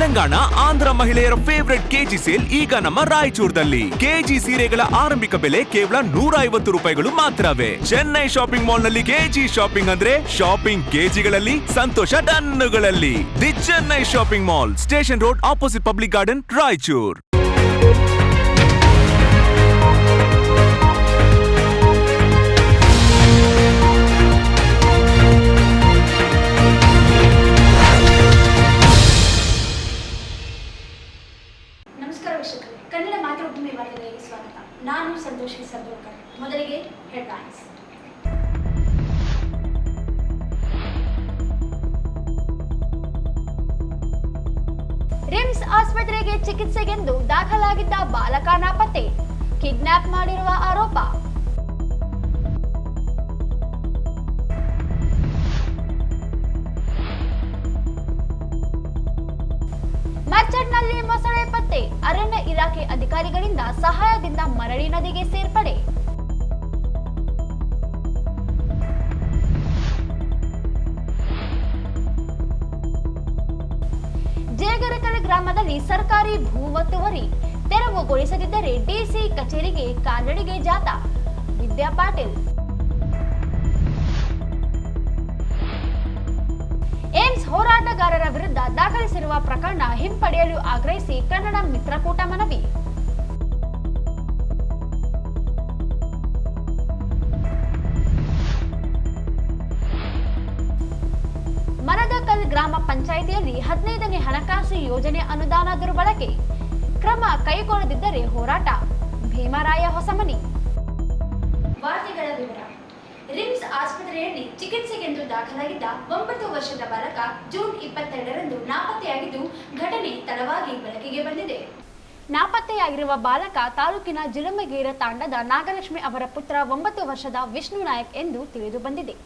ತೆಲಂಗಾಣ ಆಂಧ್ರ ಮಹಿಳೆಯರ favourite KG sale ಈಗ ನಮ್ಮ ರಾಯಚೂರದಲ್ಲಿ. ಕೆಜಿ ಸೀರೆಗಳ ಆರಂಭಿಕ ಬೆಲೆ ಕೇವಲ 150 ರೂಪಾಯಿಗಳು ಮಾತ್ರವೇ. ಚೆನ್ನೈ ಶಾಪಿಂಗ್ ಮಾಲ್ ನಲ್ಲಿ ಕೆಜಿ ಶಾಪಿಂಗ್ ಅಂದ್ರೆ shopping ಕೆಜಿಗಳಲ್ಲಿ, Santhosh ಟನ್ನುಗಳಲ್ಲಿ. The Chennai shopping mall, station road, opposite public garden, Raichur. Kannada ಮಾತೃಭೂಮಿ ವಾರ್ತೆಗಳಿಗೆ ಸ್ವಾಗತ. ನಾನು ಸಂತೋಷಿ ಸರ್ದೋಳ್ಕರ್. ಮೊದಲಿಗೆ ಹೆಡ್ಲೈನ್ಸ್. ರಿಮ್ಸ್ ಆಸ್ಪತ್ರೆಗೆ ಚಿಕಿತ್ಸೆಗೆಂದು ದಾಖಲಾಗಿದ್ದ ಬಾಲಕ ನಾಪತ್ತೆ, ಕಿಡ್ನಾಪ್ ಮಾಡಿರುವ ಆರೋಪ. ಮರ್ಚಡ್ನಲ್ಲಿ ಮೊಸಳೆ ಪತ್ತೆ, ಅರಣ್ಯ ಇಲಾಖೆ ಅಧಿಕಾರಿಗಳಿಂದ ಸಹಾಯದಿಂದ ಮರಳಿ ನದಿಗೆ ಸೇರ್ಪಡೆ. ಜೇಗರಕಲ್ ಗ್ರಾಮದಲ್ಲಿ ಸರ್ಕಾರಿ ಭೂ ಒತ್ತುವರಿ ತೆರವುಗೊಳಿಸದಿದ್ದರೆ ಡಿಸಿ ಕಚೇರಿಗೆ ಕಾಲ್ನಡಿಗೆ ಜಾಥಾ. ವಿದ್ಯಾ ಪಾಟೀಲ್. ಏಮ್ಸ್ ಹೋರಾಟಗಾರರ ವಿರುದ್ಧ ದಾಖಲಿಸಿರುವ ಪ್ರಕರಣ ಹಿಂಪಡೆಯಲು ಆಗ್ರಹಿಸಿ ಕನ್ನಡ ಮಿತ್ರಕೂಟ ಮನವಿ. ಮನದಕಲ್ ಗ್ರಾಮ ಪಂಚಾಯಿತಿಯಲ್ಲಿ 15ನೇ ಹಣಕಾಸು ಯೋಜನೆ ಅನುದಾನ ದುರ್ಬಳಕೆ, ಕ್ರಮ ಕೈಗೊಳ್ಳದಿದ್ದರೆ ಹೋರಾಟ. ಭೀಮರಾಯ ಹೊಸಮನಿ. ವಾರ್ತೆಗಳ ವಿವರ. ರಿಮ್ಸ್ ಆಸ್ಪತ್ರೆಯಲ್ಲಿ ಚಿಕಿತ್ಸೆಗೆಂದು ದಾಖಲಾಗಿದ್ದ 9 ವರ್ಷದ ಬಾಲಕ ಜೂನ್ 22ರಂದು ನಾಪತ್ತೆಯಾಗಿದ್ದು, ಘಟನೆ ತಡವಾಗಿ ಬೆಳಕಿಗೆ ಬಂದಿದೆ. ನಾಪತ್ತೆಯಾಗಿರುವ ಬಾಲಕ ತಾಲೂಕಿನ ಜುಲಮಗೇರ ತಾಂಡದ ನಾಗಲಕ್ಷ್ಮಿ ಅವರ ಪುತ್ರ 9 ವರ್ಷದ ವಿಷ್ಣು ನಾಯಕ್ ಎಂದು ತಿಳಿದು ಬಂದಿದೆ.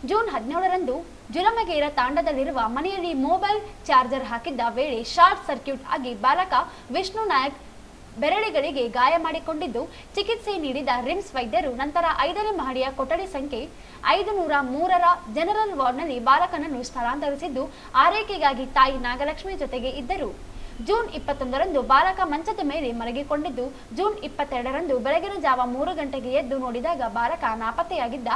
ಜೂನ್ 17ರಂದು ಜುಲಮಗೇರ ತಾಂಡದಲ್ಲಿರುವ ಮನೆಯಲ್ಲಿ ಮೊಬೈಲ್ ಚಾರ್ಜರ್ ಹಾಕಿದ್ದ ವೇಳೆ ಶಾರ್ಟ್ ಸರ್ಕ್ಯೂಟ್ ಆಗಿ ಬಾಲಕ ವಿಷ್ಣು ನಾಯಕ್ ಬೆರಳಿಗಳಿಗೆ ಗಾಯ ಮಾಡಿಕೊಂಡಿದ್ದು, ಚಿಕಿತ್ಸೆ ನೀಡಿದ ರಿಮ್ಸ್ ವೈದ್ಯರು ನಂತರ 5ನೇ ಮಹಡಿಯ ಕೊಠಡಿ ಸಂಖ್ಯೆ 503ರ ಜನರಲ್ ವಾರ್ಡ್ನಲ್ಲಿ ಬಾಲಕನನ್ನು ಸ್ಥಳಾಂತರಿಸಿದ್ದು, ಆರೈಕೆಗಾಗಿ ತಾಯಿ ನಾಗಲಕ್ಷ್ಮಿ ಜೊತೆಗೆ ಇದ್ದರು. ಜೂನ್ 21ರಂದು ಬಾಲಕ ಮಂಚದ ಮೇಲೆ ಮಲಗಿಕೊಂಡಿದ್ದು, ಜೂನ್ 22ರಂದು ಬೆಳಗಿನ ಜಾವ 3 ಗಂಟೆಗೆ ಎದ್ದು ನೋಡಿದಾಗ ಬಾಲಕ ನಾಪತ್ತೆಯಾಗಿದ್ದ.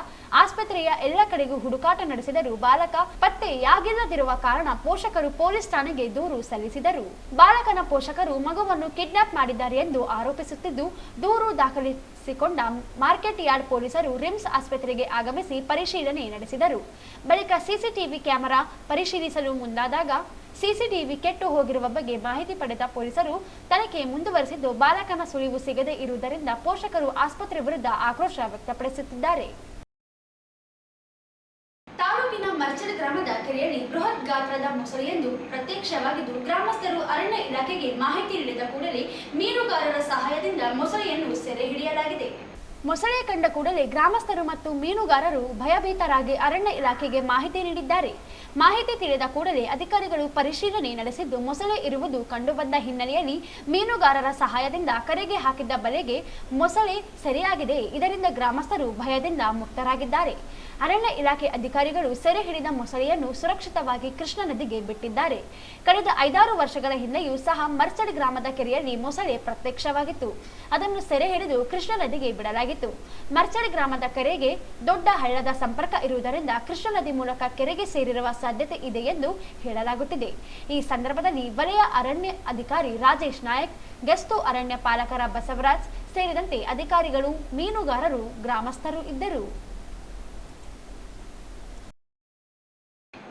ಆಸ್ಪತ್ರೆಯ ಎಲ್ಲ ಕಡೆಗೂ ಹುಡುಕಾಟ ನಡೆಸಿದರೂ ಬಾಲಕ ಪತ್ತೆಯಾಗಿಲ್ಲದಿರುವ ಕಾರಣ ಪೋಷಕರು ಪೊಲೀಸ್ ಠಾಣೆಗೆ ದೂರು ಸಲ್ಲಿಸಿದರು. ಬಾಲಕನ ಪೋಷಕರು ಮಗುವನ್ನು ಕಿಡ್ನಾಪ್ ಮಾಡಿದ್ದಾರೆ ಎಂದು ಆರೋಪಿಸುತ್ತಿದ್ದು, ದೂರು ದಾಖಲಿಸಿಕೊಂಡ ಮಾರ್ಕೆಟ್ ಯಾರ್ಡ್ ಪೊಲೀಸರು ರಿಮ್ಸ್ ಆಸ್ಪತ್ರೆಗೆ ಆಗಮಿಸಿ ಪರಿಶೀಲನೆ ನಡೆಸಿದರು. ಬಳಿಕ ಸಿಸಿಟಿವಿ ಕ್ಯಾಮೆರಾ ಪರಿಶೀಲಿಸಲು ಮುಂದಾದಾಗ ಸಿಸಿಟಿವಿ ಕೆಟ್ಟು ಹೋಗಿರುವ ಬಗ್ಗೆ ಮಾಹಿತಿ ಪಡೆದ ಪೊಲೀಸರು ತನಿಖೆ ಮುಂದುವರೆಸಿದ್ದು, ಬಾಲಕನ ಸುಳಿವು ಸಿಗದೇ ಇರುವುದರಿಂದ ಪೋಷಕರು ಆಸ್ಪತ್ರೆ ವಿರುದ್ಧ ಆಕ್ರೋಶ ವ್ಯಕ್ತಪಡಿಸುತ್ತಿದ್ದಾರೆ. ತಾಲೂಕಿನ ಮರ್ಚಡ್ ಗ್ರಾಮದ ಕೆರೆಯಲ್ಲಿ ಬೃಹತ್ ಗಾತ್ರದ ಮೊಸಳೆಯೊಂದು ಪ್ರತ್ಯಕ್ಷವಾಗಿದ್ದು, ಗ್ರಾಮಸ್ಥರು ಅರಣ್ಯ ಇಲಾಖೆಗೆ ಮಾಹಿತಿ ನೀಡಿದ ಕೂಡಲೇ ಮೀನುಗಾರರ ಸಹಾಯದಿಂದ ಮೊಸಳೆಯನ್ನು ಸೆರೆ ಹಿಡಿಯಲಾಗಿದೆ. ಮೊಸಳೆ ಕಂಡ ಕೂಡಲೇ ಗ್ರಾಮಸ್ಥರು ಮತ್ತು ಮೀನುಗಾರರು ಭಯಭೀತರಾಗಿ ಅರಣ್ಯ ಇಲಾಖೆಗೆ ಮಾಹಿತಿ ನೀಡಿದ್ದಾರೆ. ಮಾಹಿತಿ ತಿಳಿದ ಕೂಡಲೇ ಅಧಿಕಾರಿಗಳು ಪರಿಶೀಲನೆ ನಡೆಸಿದ್ದು, ಮೊಸಳೆ ಇರುವುದು ಕಂಡುಬಂದ ಹಿನ್ನೆಲೆಯಲ್ಲಿ ಮೀನುಗಾರರ ಸಹಾಯದಿಂದ ಕರೆಗೆ ಹಾಕಿದ್ದ ಬಲೆಗೆ ಮೊಸಳೆ ಸೆರೆಯಾಗಿದೆ. ಇದರಿಂದ ಗ್ರಾಮಸ್ಥರು ಭಯದಿಂದ ಮುಕ್ತರಾಗಿದ್ದಾರೆ. ಅರಣ್ಯ ಇಲಾಖೆ ಅಧಿಕಾರಿಗಳು ಸೆರೆ ಹಿಡಿದ ಮೊಸಳೆಯನ್ನು ಸುರಕ್ಷಿತವಾಗಿ ಕೃಷ್ಣಾ ನದಿಗೆ ಬಿಟ್ಟಿದ್ದಾರೆ. ಕಳೆದ 5-6 ವರ್ಷಗಳ ಹಿಂದೆಯೂ ಸಹ ಮರ್ಚಡ್ ಗ್ರಾಮದ ಕೆರೆಯಲ್ಲಿ ಮೊಸಳೆ ಪ್ರತ್ಯಕ್ಷವಾಗಿತ್ತು. ಅದನ್ನು ಸೆರೆ ಹಿಡಿದು ಕೃಷ್ಣಾ ನದಿಗೆ ಬಿಡಲಾಗಿತ್ತು. ಮರ್ಚಡ್ ಗ್ರಾಮದ ಕೆರೆಗೆ ದೊಡ್ಡ ಹಳ್ಳದ ಸಂಪರ್ಕ ಇರುವುದರಿಂದ ಕೃಷ್ಣಾ ನದಿ ಮೂಲಕ ಕೆರೆಗೆ ಸೇರಿರುವ ಸಾಧ್ಯತೆ ಇದೆ ಎಂದು ಹೇಳಲಾಗುತ್ತಿದೆ. ಈ ಸಂದರ್ಭದಲ್ಲಿ ವಲಯ ಅರಣ್ಯ ಅಧಿಕಾರಿ ರಾಜೇಶ್ ನಾಯಕ್, ಗೆಸ್ತು ಅರಣ್ಯ ಪಾಲಕರ ಬಸವರಾಜ್ ಸೇರಿದಂತೆ ಅಧಿಕಾರಿಗಳು, ಮೀನುಗಾರರು, ಗ್ರಾಮಸ್ಥರು ಇದ್ದರು.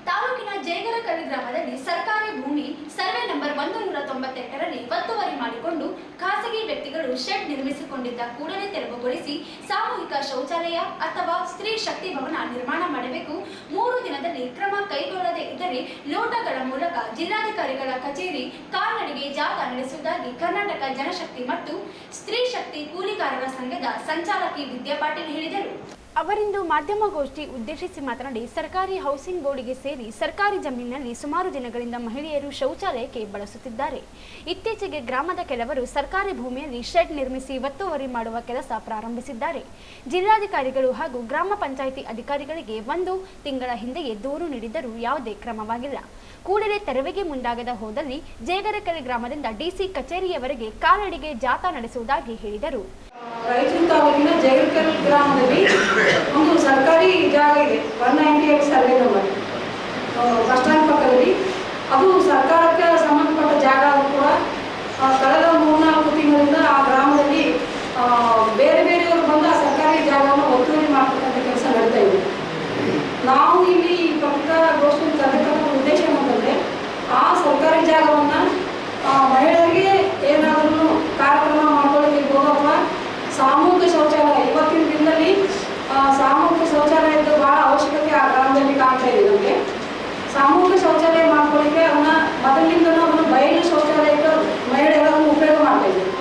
ತಾಲೂಕಿನ ಜೇಗರಕಲ್ ಗ್ರಾಮದಲ್ಲಿ ಸರ್ಕಾರಿ ಭೂಮಿ ಸರ್ವೆ ನಂಬರ್ 198ರಲ್ಲಿ ಒತ್ತುವರಿ ಮಾಡಿಕೊಂಡು ಖಾಸಗಿ ವ್ಯಕ್ತಿಗಳು ಶೆಡ್ ನಿರ್ಮಿಸಿಕೊಂಡಿದ್ದ ಕೂಡಲೇ ತೆರವುಗೊಳಿಸಿ ಸಾಮೂಹಿಕ ಶೌಚಾಲಯ ಅಥವಾ ಸ್ತ್ರೀ ಶಕ್ತಿ ಭವನ ನಿರ್ಮಾಣ ಮಾಡಬೇಕು. 3 ದಿನದಲ್ಲಿ ಕ್ರಮ ಕೈಗೊಳ್ಳದೇ ಇದ್ದರೆ ಲೋಟಗಳ ಮೂಲಕ ಜಿಲ್ಲಾಧಿಕಾರಿಗಳ ಕಚೇರಿ ಕಾಲ್ನಡಿಗೆ ಜಾಥಾ ನಡೆಸುವುದಾಗಿ ಕರ್ನಾಟಕ ಜನಶಕ್ತಿ ಮತ್ತು ಸ್ತ್ರೀ ಶಕ್ತಿ ಕೂಲಿಕಾರರ ಸಂಘದ ಸಂಚಾಲಕಿ ವಿದ್ಯಾ ಪಾಟೀಲ್ ಹೇಳಿದರು. ಅವರಿಂದು ಮಾಧ್ಯಮಗೋಷ್ಠಿ ಉದ್ದೇಶಿಸಿ ಮಾತನಾಡಿ, ಸರ್ಕಾರಿ ಹೌಸಿಂಗ್ ಬೋರ್ಡ್ಗೆ ಸೇರಿ ಸರ್ಕಾರಿ ಜಮೀನಿನಲ್ಲಿ ಸುಮಾರು ದಿನಗಳಿಂದ ಮಹಿಳೆಯರು ಶೌಚಾಲಯಕ್ಕೆ ಬಳಸುತ್ತಿದ್ದಾರೆ. ಇತ್ತೀಚೆಗೆ ಗ್ರಾಮದ ಕೆಲವರು ಸರ್ಕಾರಿ ಭೂಮಿಯಲ್ಲಿ ಶೆಡ್ ನಿರ್ಮಿಸಿ ಒತ್ತುವರಿ ಮಾಡುವ ಕೆಲಸ ಪ್ರಾರಂಭಿಸಿದ್ದಾರೆ. ಜಿಲ್ಲಾಧಿಕಾರಿಗಳು ಹಾಗೂ ಗ್ರಾಮ ಪಂಚಾಯಿತಿ ಅಧಿಕಾರಿಗಳಿಗೆ 1 ತಿಂಗಳ ಹಿಂದೆಯೇ ದೂರು ನೀಡಿದ್ದರೂ ಯಾವುದೇ ಕ್ರಮವಾಗಿಲ್ಲ. ಕೂಡಲೇ ತೆರವಿಗೆ ಮುಂದಾಗದ ಹೋದಲ್ಲಿ ಜೇಗರಕೆರೆ ಗ್ರಾಮದಿಂದ ಡಿಸಿ ಕಚೇರಿಯವರೆಗೆ ಕಾಲಡಿಗೆ ಜಾಥಾ ನಡೆಸುವುದಾಗಿ ಹೇಳಿದರು. ರಾಯಚೂರು ತಾಲೂಕಿನ ಜೇಗರಕೆರೆ ಗ್ರಾಮದಲ್ಲಿ ಒಂದು ಸರ್ಕಾರಿ ಜಾಗ ಇದೆ, 198 ಸರ್ವೆ ನಂಬರ್, ಬಸ್ ಸ್ಟ್ಯಾಂಡ್ ಪಕ್ಕದಲ್ಲಿ. ಅದು ಸರ್ಕಾರಕ್ಕೆ ಸಂಬಂಧಪಟ್ಟ ಜಾಗ ಕೂಡ ಕಳೆದ 3-4 ತಿಂಗಳಿಂದ ಆ ಗ್ರಾಮದಲ್ಲಿ ಬೇರೆ ಬೇರೆಯವರು ಬಂದು ಆ ಸರ್ಕಾರಿ ಜಾಗವನ್ನು ಒತ್ತುವರಿ ಮಾಡ್ತಕ್ಕಂಥ ಕೆಲಸ ನಡೀತಾ ಇದೆ. ನಾವು ಇಲ್ಲಿ ಪತ್ರಿಕಾಗೋಷ್ಠಿ ತರಬೇಕಂತ ಉದ್ದೇಶ ಏನಂತಂದರೆ, ಆ ಸರ್ಕಾರಿ ಜಾಗವನ್ನು ಮಹಿಳೆಯರಿಗೆ ಏನಾದರೂ ಕಾರ್ಯಕ್ರಮ ಮಾಡ್ಕೊಳ್ಳೋದಿರ್ಬೋದು ಅಥವಾ ಸಾಮೂಹಿಕ ಶೌಚಾಲಯ, ಇವತ್ತಿನ ದಿನದಲ್ಲಿ ಸಾಮೂಹಿಕ ಶೌಚಾಲಯದ ಭಾಳ ಅವಶ್ಯಕತೆ ಆ ಗ್ರಾಮದಲ್ಲಿ ಕಾಣ್ತಾ ಇದೆ. ನಮಗೆ ಸಾಮೂಹಿಕ ಶೌಚಾಲಯ ಮಾಡ್ಕೊಳ್ಳಿಕ್ಕೆ ಅದನ್ನು ಮೊದಲಿನಿಂದಲೂ ಅದನ್ನು ಬಯಲು ಶೌಚಾಲಯಕ್ಕೆ ಮಹಿಳೆಯರು ಅದನ್ನು ಉಪಯೋಗ ಮಾಡ್ತಾ ಇದ್ದೀವಿ.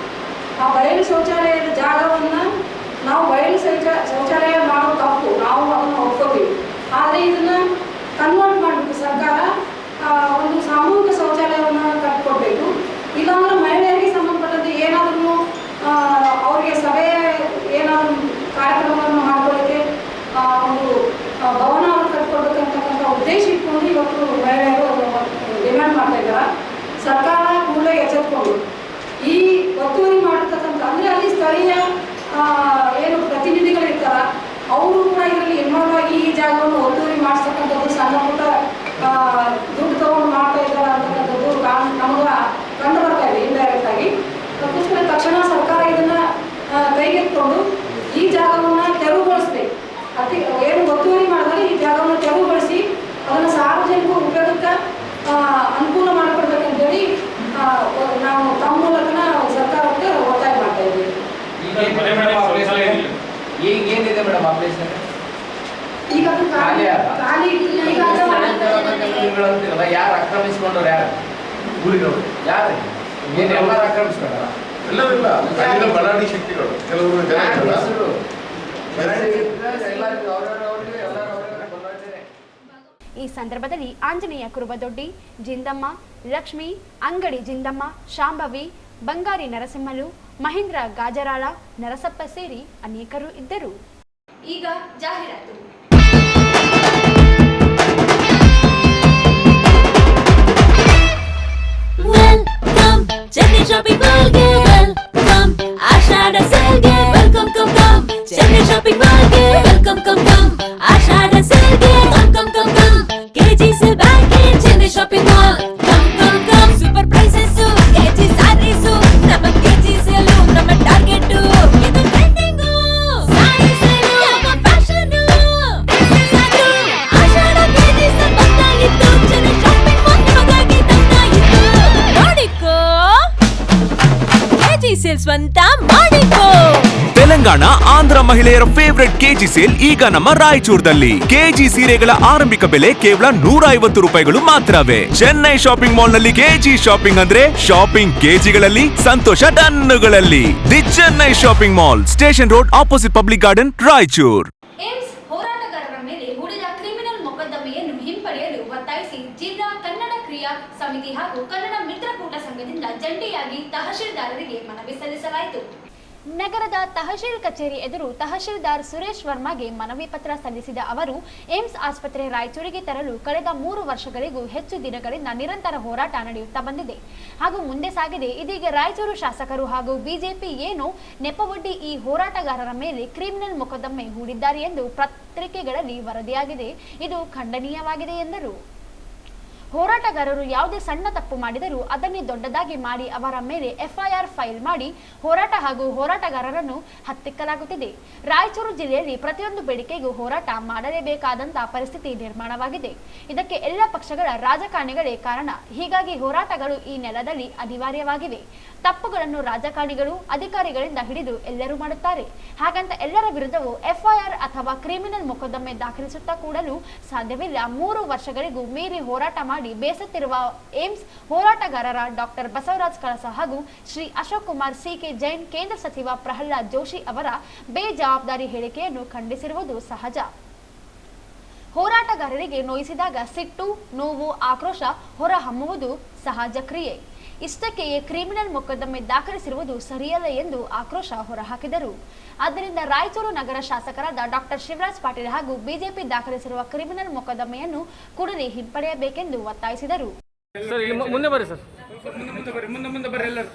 ಆ ಬಯಲು ಶೌಚಾಲಯದ ಜಾಗವನ್ನು ನಾವು ಬಯಲು ಶೌಚಾಲಯ ಮಾಡೋ ತಪ್ಪು, ನಾವು ಅದನ್ನು ಒಪ್ಕೋತೀವಿ. ಆದರೆ ಇದನ್ನು ಕನ್ವರ್ಟ್ ಮಾಡಬೇಕು, ಸರ್ಕಾರ ಒಂದು ಸಾಮೂಹಿಕ ಶೌಚಾಲಯವನ್ನು ಕಟ್ಟಿಕೊಡ್ಬೇಕು. ಇಲ್ಲಾಂದ್ರೆ ಮಹಿಳೆಯರಿಗೆ ಸಂಬಂಧಪಟ್ಟಂತೆ ಏನಾದರೂ ಅವರಿಗೆ ಸಭೆ ಏನಾದರೂ ಕಾರ್ಯಕ್ರಮವನ್ನು ಮಾಡ್ಕೊಳ್ಳೋಕ್ಕೆ ಒಂದು ಭವನವನ್ನು ಕಟ್ಟಿಕೊಡ್ಬೇಕಂತಕ್ಕಂಥ ಉದ್ದೇಶ ಇಟ್ಕೊಂಡು ಇವತ್ತು ಮಹಿಳೆಯರು ಡಿಮ್ಯಾಂಡ್ ಮಾಡ್ತಾ ಇದ್ದಾರೆ. ಸರ್ಕಾರ ಕೂಡಲೇ ಎಚ್ಚೆತ್ಕೊಂಡು ಈ ಒತ್ತುವರಿ ಮಾಡಿರ್ತಕ್ಕಂಥ, ಅಂದರೆ ಅಲ್ಲಿ ಸ್ಥಳೀಯ ಏನು ಪ್ರತಿನಿಧಿಗಳಿರ್ತಾರ ಅವರು ಕೂಡ ಇದರಲ್ಲಿ ಇನ್ವಾಲ್ವ್ ಆಗಿ ಈ ಜಾಗವನ್ನು ಒತ್ತುವರಿ ಮಾಡಿಸ್ತಕ್ಕಂಥದ್ದು, ಸಣ್ಣ ಪುಟ್ಟ ದುಡ್ಡು ತಗೊಂಡು ಮಾಡ್ತಾ ಇದ್ದಾರೆ ಅಂತಕ್ಕಂಥದ್ದು ನಮಗೆ ಕಂಡು ಬರ್ತಾ ಇದೆ ಇಂಡೈರೆಕ್ಟ್ ಆಗಿ. ಅದಕ್ಕೋಸ್ಕರ ತಕ್ಷಣ ಸರ್ಕಾರ ಇದನ್ನ ಕೈಗೆತ್ತಿಕೊಂಡು ಈ ಜಾಗವನ್ನು ತೆರವುಗೊಳಿಸ್ಬೇಕು. ಏನು ಒತ್ತುವರಿ ಮಾಡಿದ್ರೆ ಈ ಜಾಗವನ್ನು ತೆರವುಗೊಳಿಸಿ ಅದನ್ನು ಸಾರ್ವಜನಿಕ ಉಪಯೋಗಕ್ಕೆ ಅನುಕೂಲ ಮಾಡಿಕೊಡ್ಬೇಕಂತೇಳಿ ನಾವು ತಮ್ಮ ಮೂಲಕ ಸರ್ಕಾರಕ್ಕೆ ಒತ್ತಾಯ ಮಾಡ್ತಾ ಇದ್ದೀವಿ. ಈಗ ಏನಿದೆ ಮೇಡಮ್ ಆಪರೇಷನ್? ಈಗ ಅದು ಖಾಲಿ ಯಾರು ಆಕ್ರಮಿಸ್ಕೊಂಡ್ರು? ಯಾರು ಊರಿನವರು? ಯಾರು ಎಲ್ಲರೂ ಆಕ್ರಮಿಸ್ಕೊಂಡಾರ? ಎಲ್ಲರಿಲ್ಲ, ಅಲ್ಲಿನ ಬಲಾಢ್ಯ ಶಕ್ತಿಗಳು, ಕೆಲವರು ಜನ ಈ ಸಂದರ್ಭದಲ್ಲಿ ಆಂಜನೇಯ ಕುರುಬದೊಡ್ಡಿ, ಜಿಂದಮ್ಮ, ಲಕ್ಷ್ಮಿ, ಅಂಗಡಿ ಜಿಂದಮ್ಮ, ಶಾಂಭವಿ, ಬಂಗಾರಿ ನರಸಿಂಹಲು, ಮಹೇಂದ್ರ ಗಾಜರಾಳ, ನರಸಪ್ಪ ಸೇರಿ ಅನೇಕರು ಇದ್ದರು. ಈಗ ಜಾಹೀರಾತು. Welcome, Chennai Shopping Mall ge. Welcome, Ashada Sale ge. Welcome, come come, Chennai Shopping Mall ge. Welcome, come come, Ashada Sale ge. Come come come, KG Sale back in Chennai Shopping Mall. Come come, super prices, KG sarees, nama KG Sale, nama target, idu trending, saree sale, nama fashion, this is adu. Ashada KG Sale ಬಂದಾಗಿತ್ತು, Chennai Shopping Mall ನಿಮಗಾಗಿ ತಂದಾಗಿತ್ತು. ನೋಡಿಕೋ, KG Sale ಸ್ವಂತ ಮಾಡಿಕೋ. ತೆಲಂಗಾಣ ಆಂಧ್ರ ಮಹಿಳೆಯರ favourite KG sale ಈಗ ನಮ್ಮ ರಾಯಚೂರದಲ್ಲಿ. KG ಸೀರೆಗಳ ಆರಂಭಿಕ ಬೆಲೆ ಕೇವಲ 150 ರೂಪಾಯಿಗಳು ಮಾತ್ರವೇ. ಚೆನ್ನೈ ಶಾಪಿಂಗ್ ಮಾಲ್ ನಲ್ಲಿ ಕೆಜಿ ಶಾಪಿಂಗ್ ಅಂದ್ರೆ shopping ಕೆಜಿಗಳಲ್ಲಿ, Santhosh ಟನ್ನುಗಳಲ್ಲಿ. The Chennai shopping mall, station road, opposite public garden, Raichur. AIIMS ಹೋರಾಟಗಾರರ ಮೇಲೆ ಹೂಡಿದ ಕ್ರಿಮಿನಲ್ ಮೊಕದ್ದಮೆಯನ್ನು ಹಿಂಪಡೆಯಲು ಒತ್ತಾಯಿಸಿ ಜಿಲ್ಲಾ ಕನ್ನಡ ಕ್ರಿಯಾ ಸಮಿತಿ ಹಾಗೂ ಕನ್ನಡ ಮಿತ್ರಕೂಟ ಸಂಘದಿಂದ ಜಂಟಿಯಾಗಿ ತಹಶೀಲ್ದಾರರಿಗೆ ಮನವಿ ಸಲ್ಲಿಸಲಾಯಿತು. ನಗರದ ತಹಶೀಲ್ ಕಚೇರಿ ಎದುರು ತಹಶೀಲ್ದಾರ್ ಸುರೇಶ್ ವರ್ಮಾಗೆ ಮನವಿ ಪತ್ರ ಸಲ್ಲಿಸಿದ ಅವರು, ಏಮ್ಸ್ ಆಸ್ಪತ್ರೆ ರಾಯಚೂರಿಗೆ ತರಲು ಕಳೆದ 3 ವರ್ಷಗಳಿಗೂ ಹೆಚ್ಚು ದಿನಗಳಿಂದ ನಿರಂತರ ಹೋರಾಟ ನಡೆಯುತ್ತಾ ಬಂದಿದೆ ಹಾಗೂ ಮುಂದೆ ಸಾಗಿದೆ. ಇದೀಗ ರಾಯಚೂರು ಶಾಸಕರು ಹಾಗೂ ಬಿಜೆಪಿ ಏನೋ ನೆಪವೊಡ್ಡಿ ಈ ಹೋರಾಟಗಾರರ ಮೇಲೆ ಕ್ರಿಮಿನಲ್ ಮೊಕದ್ದಮೆ ಹೂಡಿದ್ದಾರೆ ಎಂದು ಪತ್ರಿಕೆಗಳಲ್ಲಿ ವರದಿಯಾಗಿದೆ. ಇದು ಖಂಡನೀಯವಾಗಿದೆ ಎಂದರು. ಹೋರಾಟಗಾರರು ಯಾವುದೇ ಸಣ್ಣ ತಪ್ಪು ಮಾಡಿದರೂ ಅದನ್ನೇ ದೊಡ್ಡದಾಗಿ ಮಾಡಿ ಅವರ ಮೇಲೆ ಎಫ್ಐಆರ್ ಫೈಲ್ ಮಾಡಿ ಹೋರಾಟ ಹಾಗೂ ಹೋರಾಟಗಾರರನ್ನು ಹತ್ತಿಕ್ಕಲಾಗುತ್ತಿದೆ. ರಾಯಚೂರು ಜಿಲ್ಲೆಯಲ್ಲಿ ಪ್ರತಿಯೊಂದು ಬೇಡಿಕೆಗೂ ಹೋರಾಟ ಮಾಡಲೇಬೇಕಾದಂತಹ ಪರಿಸ್ಥಿತಿ ನಿರ್ಮಾಣವಾಗಿದೆ. ಇದಕ್ಕೆ ಎಲ್ಲ ಪಕ್ಷಗಳ ರಾಜಕಾರಣಿಗಳೇ ಕಾರಣ. ಹೀಗಾಗಿ ಹೋರಾಟಗಳು ಈ ನೆಲದಲ್ಲಿ ಅನಿವಾರ್ಯವಾಗಿವೆ. ತಪ್ಪುಗಳನ್ನು ರಾಜಕಾರಣಿಗಳು, ಅಧಿಕಾರಿಗಳಿಂದ ಹಿಡಿದು ಎಲ್ಲರೂ ಮಾಡುತ್ತಾರೆ. ಹಾಗಂತ ಎಲ್ಲರ ವಿರುದ್ಧವೂ ಎಫ್ಐಆರ್ ಅಥವಾ ಕ್ರಿಮಿನಲ್ ಮೊಕದ್ದಮೆ ದಾಖಲಿಸುತ್ತಾ ಕೂಡಲು ಸಾಧ್ಯವಿಲ್ಲ. 3 ವರ್ಷಗಳಿಗೂ ಮೀರಿ ಹೋರಾಟ ಮಾಡಿ ಮಾಡಿ ಬೇಸತ್ತಿರುವ ಏಮ್ಸ್ ಹೋರಾಟಗಾರರ ಡಾಕ್ಟರ್ ಬಸವರಾಜ್ ಕಳಸ ಹಾಗೂ ಶ್ರೀ ಅಶೋಕ್ ಕುಮಾರ್ ಸಿಕೆ ಜೈನ್ ಕೇಂದ್ರ ಸಚಿವ ಪ್ರಹ್ಲಾದ್ ಜೋಶಿ ಅವರ ಬೇಜವಾಬ್ದಾರಿ ಹೇಳಿಕೆಯನ್ನು ಖಂಡಿಸಿರುವುದು ಸಹಜ. ಹೋರಾಟಗಾರರಿಗೆ ನೋಯಿಸಿದಾಗ ಸಿಟ್ಟು, ನೋವು, ಆಕ್ರೋಶ ಹೊರಹೊಮ್ಮುವುದು ಸಹಜ ಕ್ರಿಯೆ. ಇಷ್ಟಕ್ಕೆಯೇ ಕ್ರಿಮಿನಲ್ ಮೊಕದ್ದಮೆ ದಾಖಲಿಸಿರುವುದು ಸರಿಯಲ್ಲ ಎಂದು ಆಕ್ರೋಶ ಹೊರಹಾಕಿದರು. ಆದ್ದರಿಂದ ರಾಯಚೂರು ನಗರ ಶಾಸಕರಾದ ಡಾಕ್ಟರ್ ಶಿವರಾಜ್ ಪಾಟೀಲ್ ಹಾಗೂ ಬಿಜೆಪಿ ದಾಖಲಿಸಿರುವ ಕ್ರಿಮಿನಲ್ ಮೊಕದ್ದಮೆಯನ್ನು ಕೂಡಲೇ ಹಿಂಪಡೆಯಬೇಕೆಂದು ಒತ್ತಾಯಿಸಿದರು. ಮುಂದೆ ಬರ್ರಿ ಸರ್. ಮುಂದೆ ಬರ್ರಿ ಎಲ್ಲರೂ.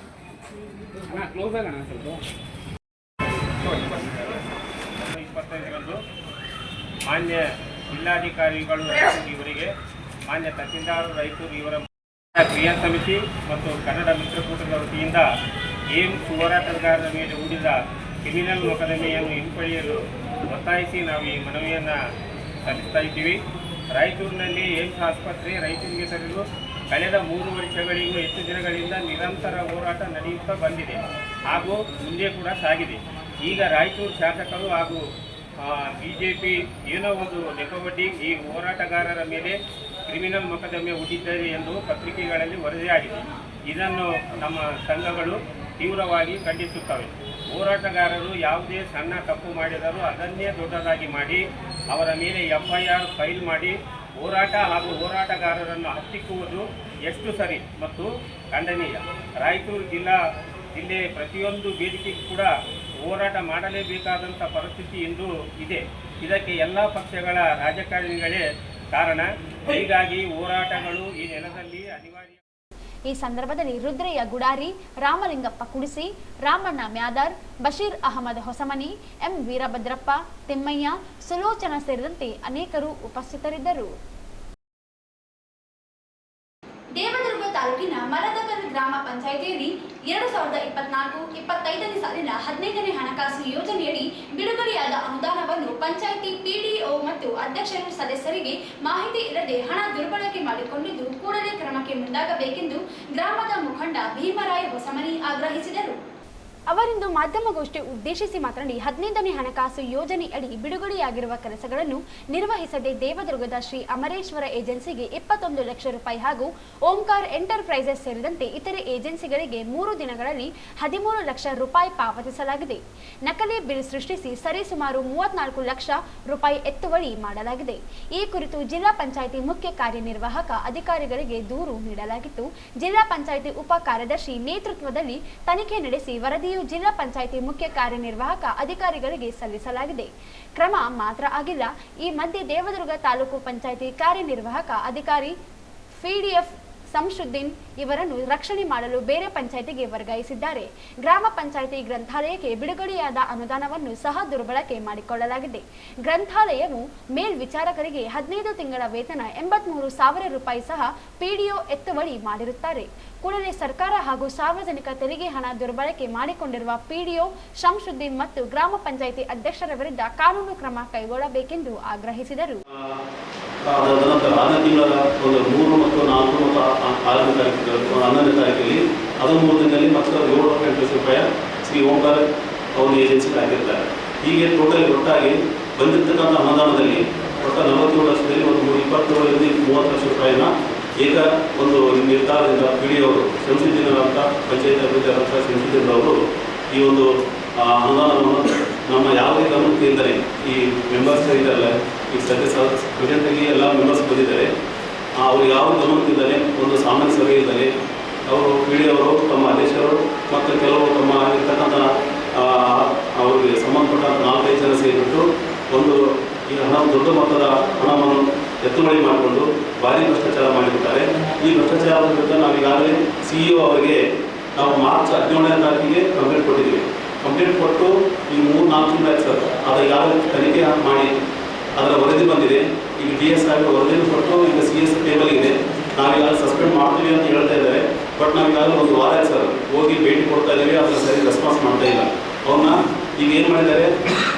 ಮಾನ್ಯ ಜಿಲ್ಲಾಧಿಕಾರಿಗಳು ಇವರಿಗೆ, ಮಾನ್ಯ ತಹಸೀಲ್ದಾರ್ ರಾಯಚೂರು ಇವರ ಕ್ರಿಯಾ ಸಮಿತಿ ಮತ್ತು ಕನ್ನಡ ಮಿತ್ರಕೂಟದ ವತಿಯಿಂದ ಏಮ್ಸ್ ಹೋರಾಟಗಾರರ ಮೇಲೆ ಹೂಡಿದ ಕ್ರಿಮಿನಲ್ ಮೊಕದ್ದಮೆಯನ್ನು ಹಿಂಪಡೆಯಲು ಒತ್ತಾಯಿಸಿ ನಾವು ಈ ಮನವಿಯನ್ನು ಸಲ್ಲಿಸ್ತಾ ಇದ್ದೀವಿ. ರಾಯಚೂರಿನಲ್ಲಿ ಏಮ್ಸ್ ಆಸ್ಪತ್ರೆ ರಾಯಚೂರಿಗೆ ತರಲು ಕಳೆದ 3 ವರ್ಷಗಳಿಗೂ ಹೆಚ್ಚು ದಿನಗಳಿಂದ ನಿರಂತರ ಹೋರಾಟ ನಡೆಯುತ್ತಾ ಬಂದಿದೆ ಹಾಗೂ ಮುಂದೆ ಕೂಡ ಸಾಗಿದೆ. ಈಗ ರಾಯಚೂರು ಶಾಸಕರು ಹಾಗೂ ಬಿಜೆಪಿ ಏನೋ ಒಂದು ನೆಪವೊಡ್ಡಿ ಈ ಹೋರಾಟಗಾರರ ಮೇಲೆ ಕ್ರಿಮಿನಲ್ ಮೊಕದ್ದಮೆ ಹೂಡಿದ್ದಾರೆ ಎಂದು ಪತ್ರಿಕೆಗಳಲ್ಲಿ ವರದಿಯಾಗಿದೆ. ಇದನ್ನು ನಮ್ಮ ಸಂಘಗಳು ತೀವ್ರವಾಗಿ ಖಂಡಿಸುತ್ತವೆ. ಹೋರಾಟಗಾರರು ಯಾವುದೇ ಸಣ್ಣ ತಪ್ಪು ಮಾಡಿದರೂ ಅದನ್ನೇ ದೊಡ್ಡದಾಗಿ ಮಾಡಿ ಅವರ ಮೇಲೆ FIR ಫೈಲ್ ಮಾಡಿ ಹೋರಾಟ ಹಾಗೂ ಹೋರಾಟಗಾರರನ್ನು ಹತ್ತಿಕ್ಕುವುದು ಎಷ್ಟು ಸರಿ ಮತ್ತು ಖಂಡನೀಯ. ರಾಯಚೂರು ಜಿಲ್ಲೆ ಪ್ರತಿಯೊಂದು ವೇದಿಕೆಗೂ ಕೂಡ ಹೋರಾಟ ಮಾಡಲೇಬೇಕಾದಂಥ ಪರಿಸ್ಥಿತಿ ಇಂದು ಇದೆ. ಇದಕ್ಕೆ ಎಲ್ಲ ಪಕ್ಷಗಳ ರಾಜಕಾರಣಿಗಳೇ ಕಾರಣ. ಹೀಗಾಗಿ ಹೋರಾಟಗಳು ಈ ನೆಲದಲ್ಲಿ ಅನಿವಾರ್ಯ. ಈ ಸಂದರ್ಭದಲ್ಲಿ ರುದ್ರಯ್ಯ ಗುಡಾರಿ, ರಾಮಲಿಂಗಪ್ಪ ಕುಡಿಸಿ, ರಾಮಣ್ಣ ಮ್ಯಾದರ್, ಬಶೀರ್ ಅಹಮದ್ ಹೊಸಮನಿ, ಎಂ ವೀರಭದ್ರಪ್ಪ, ತಿಮ್ಮಯ್ಯ, ಸುಲೋಚನಾ ಸೇರಿದಂತೆ ಅನೇಕರು ಉಪಸ್ಥಿತರಿದ್ದರು. ದೇವದುರ್ಗ ತಾಲೂಕಿನ ಮರದಕಲ್ ಗ್ರಾಮ ಪಂಚಾಯಿತಿಯಲ್ಲಿ 2024-25ನೇ ಸಾಲಿನ 15ನೇ ಹಣಕಾಸು ಯೋಜನೆಯಡಿ ಬಿಡುಗಡೆಯಾದ ಅನುದಾನವನ್ನು ಪಂಚಾಯಿತಿ PDO ಮತ್ತು ಅಧ್ಯಕ್ಷರು ಸದಸ್ಯರಿಗೆ ಮಾಹಿತಿ ಇಲ್ಲದೆ ಹಣ ದುರ್ಬಳಕೆ ಮಾಡಿಕೊಂಡಿದ್ದು ಕೂಡಲೇ ಕ್ರಮಕ್ಕೆ ಮುಂದಾಗಬೇಕೆಂದು ಗ್ರಾಮದ ಮುಖಂಡ ಭೀಮರಾಯ ಹೊಸಮನಿ ಆಗ್ರಹಿಸಿದರು. ಅವರಿಂದು ಮಾಧ್ಯಮಗೋಷ್ಠಿ ಉದ್ದೇಶಿಸಿ ಮಾತನಾಡಿ 15ನೇ ಹಣಕಾಸು ಯೋಜನೆಯಡಿ ಬಿಡುಗಡೆಯಾಗಿರುವ ಕೆಲಸಗಳನ್ನು ನಿರ್ವಹಿಸದೆ ದೇವದುರ್ಗದ ಶ್ರೀ ಅಮರೇಶ್ವರ ಏಜೆನ್ಸಿಗೆ 21 ಲಕ್ಷ ರೂಪಾಯಿ ಹಾಗೂ ಓಂಕಾರ್ ಎಂಟರ್ಪ್ರೈಸಸ್ ಸೇರಿದಂತೆ ಇತರೆ ಏಜೆನ್ಸಿಗಳಿಗೆ 3 ದಿನಗಳಲ್ಲಿ 13 ಲಕ್ಷ ರೂಪಾಯಿ ಪಾವತಿಸಲಾಗಿದೆ. ನಕಲಿ ಬಿಲ್ ಸೃಷ್ಟಿಸಿ ಸರಿಸುಮಾರು 34 ಲಕ್ಷ ರೂಪಾಯಿ ಎತ್ತುವಳಿ ಮಾಡಲಾಗಿದೆ. ಈ ಕುರಿತು ಜಿಲ್ಲಾ ಪಂಚಾಯಿತಿ ಮುಖ್ಯ ಕಾರ್ಯನಿರ್ವಾಹಕ ಅಧಿಕಾರಿಗಳಿಗೆ ದೂರು ನೀಡಲಾಗಿತ್ತು. ಜಿಲ್ಲಾ ಪಂಚಾಯಿತಿ ಉಪ ಕಾರ್ಯದರ್ಶಿ ನೇತೃತ್ವದಲ್ಲಿ ತನಿಖೆ ನಡೆಸಿ ವರದಿ ಜಿಲ್ಲಾ ಪಂಚಾಯಿತಿ ಮುಖ್ಯ ಕಾರ್ಯನಿರ್ವಾಹಕ ಅಧಿಕಾರಿಗಳಿಗೆ ಸಲ್ಲಿಸಲಾಗಿದೆ. ಕ್ರಮ ಮಾತ್ರ ಆಗಿಲ್ಲ. ಈ ಮಧ್ಯೆ ದೇವದುರ್ಗ ತಾಲೂಕು ಪಂಚಾಯಿತಿ ಕಾರ್ಯನಿರ್ವಾಹಕ ಅಧಿಕಾರಿ PDF ಸಂಶುದ್ದೀನ್ ಇವರನ್ನು ರಕ್ಷಣೆ ಮಾಡಲು ಬೇರೆ ಪಂಚಾಯಿತಿಗೆ ವರ್ಗಾಯಿಸಿದ್ದಾರೆ. ಗ್ರಾಮ ಪಂಚಾಯಿತಿ ಗ್ರಂಥಾಲಯಕ್ಕೆ ಬಿಡುಗಡೆಯಾದ ಅನುದಾನವನ್ನು ಸಹ ದುರ್ಬಳಕೆ ಮಾಡಿಕೊಳ್ಳಲಾಗಿದೆ. ಗ್ರಂಥಾಲಯವು ಮೇಲ್ವಿಚಾರಕರಿಗೆ 15 ತಿಂಗಳ ವೇತನ 83,000 ರೂಪಾಯಿ ಸಹ PDO ಎತ್ತುವಳಿ ಮಾಡಿರುತ್ತಾರೆ. ಕೂಡಲೇ ಸರ್ಕಾರ ಹಾಗೂ ಸಾರ್ವಜನಿಕ ತೆರಿಗೆ ಹಣ ದುರ್ಬಳಕೆ ಮಾಡಿಕೊಂಡಿರುವ PDO ಶಂಶುದ್ದೀನ್ ಮತ್ತು ಗ್ರಾಮ ಪಂಚಾಯಿತಿ ಅಧ್ಯಕ್ಷರ ವಿರುದ್ಧ ಕಾನೂನು ಕ್ರಮ ಕೈಗೊಳ್ಳಬೇಕೆಂದು ಆಗ್ರಹಿಸಿದರು. ನಂತರ 6ನೇ ತಿಂಗಳ ಒಂದು 3 ಮತ್ತು 4 ಮತ್ತು 6ನೇ ತಾರೀಕು 11ನೇ ತಾರೀಕಲ್ಲಿ 13 ದಿನದಲ್ಲಿ ಮತ್ತು 7 ಲಕ್ಷ ರೂಪಾಯಿ ಶ್ರೀ ಓಂಕಾರ ಅವರು ಏಜೆನ್ಸಿಗೆ ಹಾಕಿರ್ತಾರೆ. ಹೀಗೆ ಟೋಟಲ್ ಒಟ್ಟಾಗಿ ಬಂದಿರತಕ್ಕಂಥ ಅನುದಾನದಲ್ಲಿ ಒಟ್ಟು 47 ಲಕ್ಷದಲ್ಲಿ ಒಂದು 27-30 ಲಕ್ಷ ರೂಪಾಯಿನ ಈಗ ಒಂದು ನಿರ್ಧಾರದಿಂದ PDO ಅವರು ಶಂಶುದ್ದೀನವರಂಥ ಪಂಚಾಯತ್ ಅಭಿವೃದ್ಧಿ ಅಧ್ಯಕ್ಷ ಶಂಶುದ್ದೀನವರು ಈ ಒಂದು ಅನುದಾನವನ್ನು ನಮ್ಮ ಯಾವುದೇ ಗಮನಕ್ಕೆ ಇದ್ದರೆ ಈ ಮೆಂಬರ್ಸ್ ಇದ್ದಾರಲ್ಲ, ಈ ಸದಸ್ಯ ಪ್ರೆಸೆಂಟಾಗಿ ಎಲ್ಲ ಮೆಂಬರ್ಸ್ ಬಂದಿದ್ದಾರೆ, ಅವರು ಯಾವ ಗಮನಕ್ಕಿದ್ದಾರೆ ಒಂದು ಸಾಮಾನ್ಯ ಸಭೆ ಇದ್ದರೆ ಅವರು PDO ಅವರು ತಮ್ಮ ಅಧ್ಯಕ್ಷರು ಮತ್ತು ಕೆಲವು ತಮ್ಮ ಇರ್ತಕ್ಕಂಥ ಅವರಿಗೆ ಸಂಬಂಧಪಟ್ಟ 4-5 ಜನ ಸೇರಿಬಿಟ್ಟು ಒಂದು ಈ ಹಣ ದೊಡ್ಡ ಮೊತ್ತದ ಹಣವನ್ನು ಎತ್ತುವಳಿ ಮಾಡಿಕೊಂಡು ಭಾರಿ ಭ್ರಷ್ಟಾಚಾರ ಮಾಡಿಬಿಡ್ತಾರೆ. ಈ ಭ್ರಷ್ಟಾಚಾರದ ವಿರುದ್ಧ ನಾವು ಈಗಾಗಲೇ CEO ಅವರಿಗೆ ನಾವು ಮಾರ್ಚ್ 17ನೇ ತಾರೀಕಿಗೆ ಕಂಪ್ಲೇಂಟ್ ಕೊಟ್ಟಿದ್ದೀವಿ. ಕಂಪ್ಲೇಂಟ್ ಕೊಟ್ಟು ಈ 3-4 ತಿಂಗಳು ಆಯ್ತು ಸರ್. ಅದು ಈಗಾಗಲೇ ತನಿಖೆ ಮಾಡಿ ಅದರ ವರದಿ ಬಂದಿದೆ. ಈಗ DS ಆಗಿ ವರದಿಯನ್ನು ಕೊಟ್ಟು ಈಗ CS ಟೇಬಲ್ ಇದೆ. ನಾವೀಗಾಗಲೇ ಸಸ್ಪೆಂಡ್ ಮಾಡ್ತೀವಿ ಅಂತ ಹೇಳ್ತಾ ಇದ್ದಾರೆ. ಬಟ್ ನಾವೀಗಾಗಲೇ ಒಂದು ವಾರ ಆಯ್ತು ಸರ್ ಹೋಗಿ ಭೇಟಿ ಕೊಡ್ತಾ ಇದ್ದೀವಿ. ಅದನ್ನ ಸರಿ ರೆಸ್ಪಾನ್ಸ್ ಮಾಡ್ತಾ ಇಲ್ಲ. ಅವನ್ನ ಈಗ ಏನು ಮಾಡಿದ್ದಾರೆ,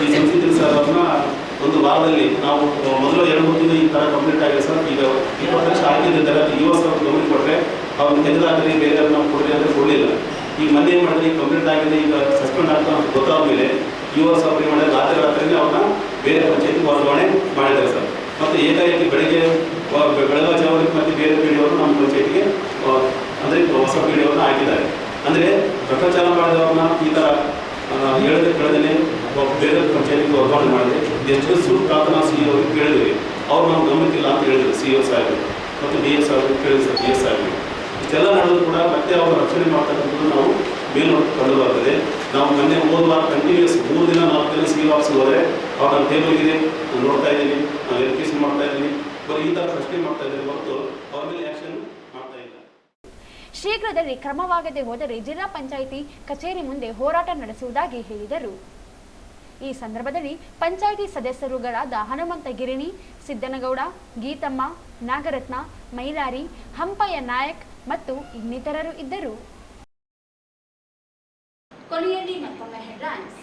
ಈ ಶಂಶುದ್ದೀನ್ ಸರ್ ಅವ್ರನ್ನ ಒಂದು ವಾರದಲ್ಲಿ ನಾವು ಮೊದಲು 2-3 ತಿಂಗಳು ಈ ಥರ ಕಂಪ್ಲೀಟ್ ಆಗಿದೆ ಸರ್. ಈಗ 20 ಲಕ್ಷ ಹಾಕಿದ್ದಾರೆ. US ಅವ್ರು ಗಮನ ಕೊಟ್ಟರೆ ಅವ್ರನ್ನ ತೆಗೆದಾಕಿ ಬೇರೆ ನಾವು ಕೊಡಲಿ ಅಂದರೆ ಕೊಡಲಿಲ್ಲ. ಈಗ ಮೊನ್ನೆ ಏನು ಮಾಡಿದ್ರೆ ಈಗ ಕಂಪ್ಲೀಟ್ ಆಗಿದೆ, ಈಗ ಸಸ್ಪೆಂಡ್ ಆಗ್ತಾ ಅಂತ ಗೊತ್ತಾದ ಮೇಲೆ US ಅವ್ರು ಏನು ಮಾಡಿದ್ರೆ ರಾತ್ರಿ ಅವ್ರನ್ನ ಬೇರೆ ಪಂಚಾಯತಿಗೆ ವರ್ಗಾವಣೆ ಮಾಡಿದ್ದಾರೆ ಸರ್. ಮತ್ತು ಏಕಾಏಕಿ ಬೆಳಗಾವಿ ಜಾವಕ್ಕೆ ಮತ್ತು ಬೇರೆ ಪೀಳಿಗೆಯವರು ನಮ್ಮ ಪಂಚಾಯತಿಗೆ ಅಂದರೆ ಹೊಸ ಪೀಳಿಗೆಯವ್ರನ್ನ ಹಾಕಿದ್ದಾರೆ. ಅಂದರೆ ಭ್ರಷ್ಟಾಚಾರ ಮಾಡಿದವ್ರನ್ನ ಈ ಥರ ಹೇಳದೆ ಕೇಳದೇ ಬೇರೆ ಪಂಚಾಯತಿಗೆ ವರ್ಗಾವಣೆ ಮಾಡಿದೆ. ಎಷ್ಟು ಸೂಕ್ತ ಅಂತ ನಾವು ಸಿ ಅವ್ರಿಗೆ ಕೇಳಿದ್ವಿ. ಅವ್ರು ನಾವು ಗಮನಕ್ಕಿಲ್ಲ ಅಂತ ಹೇಳಿದ್ರು ಸಿ ಒ ಸಾಹೇಬರು ಮತ್ತು ಡಿ ಎಸ್ ಅವ್ರಿಗೆ ಕೇಳಿದ್ರು ಡಿ ಎಸ್ ಸಾಹೇಬರು. ಇಷ್ಟೆಲ್ಲ ನಡೆದ್ರು ಕೂಡ ಮತ್ತೆ ಅವ್ರ ರಕ್ಷಣೆ ಮಾಡ್ತಕ್ಕಂಥದ್ದು ನಾವು ಮೇಲ್ನೋಟ ಕಂಡು ಬರ್ತದೆ. ನಾವು ಮೊನ್ನೆ ಹೋದ ಕಂಟಿನ್ಯೂಸ್ 3 ದಿನ 4 ದಿನ ಸಿ ಆಫೀಸ್ಗೆ ಹೋದರೆ ಅವ್ರು ನನ್ನ ಟೇಬಲ್ಗಿದೆ, ನಾನು ನೋಡ್ತಾ ಇದ್ದೀನಿ, ನಾನು ವೆರಿಫಿಕೇಶನ್ ಮಾಡ್ತಾ ಇದ್ದೀನಿ, ಬರೀ ಈ ಥರ ಪ್ರಶ್ನೆ ಮಾಡ್ತಾ ಇದ್ದಾರೆ ಹೊರತು ಅವ್ರ ಮೇಲೆ ಆ್ಯಕ್ಷನ್ ಮಾಡ್ತಾ ಇಲ್ಲ. ಶೀಘ್ರದಲ್ಲಿ ಕ್ರಮವಾಗದೆ ಹೋದರೆ ಜಿಲ್ಲಾ ಪಂಚಾಯಿತಿ ಕಚೇರಿ ಮುಂದೆ ಹೋರಾಟ ನಡೆಸುವುದಾಗಿ ಹೇಳಿದರು. ಈ ಸಂದರ್ಭದಲ್ಲಿ ಪಂಚಾಯಿತಿ ಸದಸ್ಯರುಗಳಾದ ಹನುಮಂತ ಗಿರಿಣಿ, ಸಿದ್ದನಗೌಡ, ಗೀತಮ್ಮ, ನಾಗರತ್ನ, ಮೈಲಾರಿ, ಹಂಪಯ್ಯ ನಾಯಕ್ ಮತ್ತು ಇನ್ನಿತರರು ಇದ್ದರು. ಕೊನೆಯಲ್ಲಿ ಮತ್ತೊಮ್ಮೆ ಹೆಡ್ಲೈನ್ಸ್.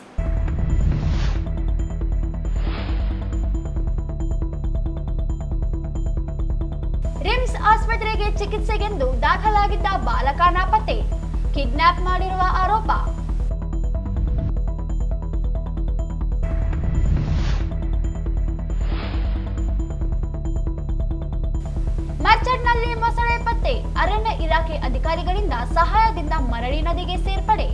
ರಿಮ್ಸ್ ಆಸ್ಪತ್ರೆಗೆ ಚಿಕಿತ್ಸೆಗೆಂದು ದಾಖಲಾಗಿದ್ದ ಬಾಲಕ ನಾಪತ್ತೆ, ಕಿಡ್ನಾಪ್ ಮಾಡಿರುವ ಆರೋಪ. ಮರ್ಚಡ್ನಲ್ಲಿ ಮೊಸಳೆ ಪತ್ತೆ, ಅರಣ್ಯ ಇಲಾಖೆ ಅಧಿಕಾರಿಗಳಿಂದ ಸಹಾಯದಿಂದ ಮರಳಿ ನದಿಗೆ ಸೇರ್ಪಡೆ.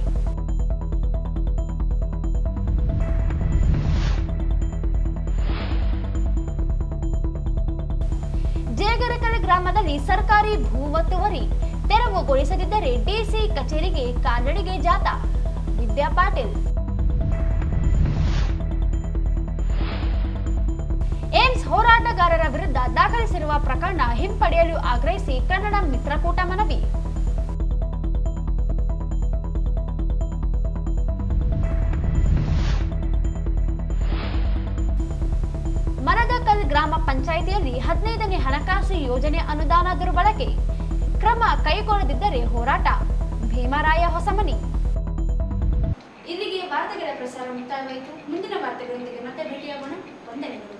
ಜೇಗರಕಲ್ ಗ್ರಾಮದಲ್ಲಿ ಸರ್ಕಾರಿ ಭೂ ಒತ್ತುವರಿ ತೆರವುಗೊಳಿಸದಿದ್ದರೆ ಡಿಸಿ ಕಚೇರಿಗೆ ಕಾಲ್ನಡಿಗೆ ಜಾಥಾ, ವಿದ್ಯಾ ಪಾಟೀಲ್. ಏಮ್ಸ್ ಹೋರಾಟಗಾರರ ವಿರುದ್ಧ ದಾಖಲಿಸಿರುವ ಪ್ರಕರಣ ಹಿಂಪಡೆಯಲು ಆಗ್ರಹಿಸಿ ಕನ್ನಡ ಮಿತ್ರಕೂಟ ಮನವಿ. ಮರದಕಲ್ ಗ್ರಾಮ ಪಂಚಾಯಿತಿಯಲ್ಲಿ 15ನೇ ಹಣಕಾಸು ಯೋಜನೆ ಅನುದಾನ ದುರ್ಬಳಕೆ, ಕ್ರಮ ಕೈಗೊಳ್ಳದಿದ್ದರೆ ಹೋರಾಟ, ಭೀಮರಾಯ ಹೊಸಮನಿ. ಇಲ್ಲಿಗೆ ವಾರ್ತೆಗಳ ಪ್ರಸಾರ ಮುಕ್ತಾಯವಾಯಿತು. ಮುಂದಿನ ವಾರ್ತೆಗಳೊಂದಿಗೆ ಮತ್ತೆ ಭೇಟಿಯಾಗೋಣ. ವಂದನೆಗಳು.